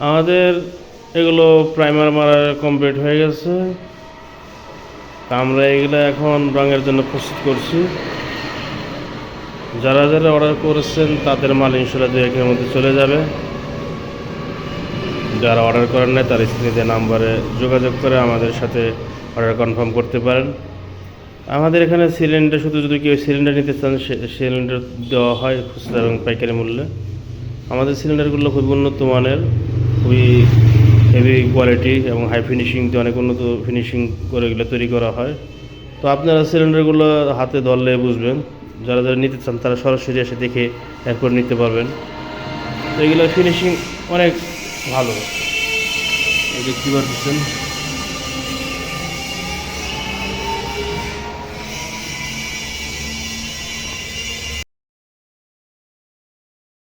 আমাদের এগুলো প্রাইমার মারা কমপ্লিট হয়ে গেছে। আমরা এগুলো এখন রঙের জন্য প্রস্তুত করছি। যারা যারা অর্ডার করেছেন তাদের মাল ইনশাল্লাহ 2-1 মধ্যে চলে যাবে। যারা অর্ডার করেন নাই তার স্ক্রিনে নাম্বারে যোগাযোগ করে আমাদের সাথে অর্ডার কনফার্ম করতে পারেন। আমাদের এখানে সিলিন্ডার শুধু যদি কেউ সিলিন্ডার নিতে চান সিলিন্ডার দেওয়া হয় খুচরা এবং পাইকারি মূল্যে। আমাদের সিলিন্ডারগুলো খুবই উন্নত মানের, খুবই হেভি কোয়ালিটি এবং হাই ফিনিশিং দিয়ে অনেক উন্নত ফিনিশিং করে এগুলো তৈরি করা হয়। তো আপনারা সিলিন্ডারগুলো হাতে ধরলে বুঝবেন, যারা যারা নিতে চান তারা সরাসরি এসে দেখে এরপর নিতে পারবেন। তো এগুলো ফিনিশিং অনেক ভালো, এই দেখতে পাচ্ছেন।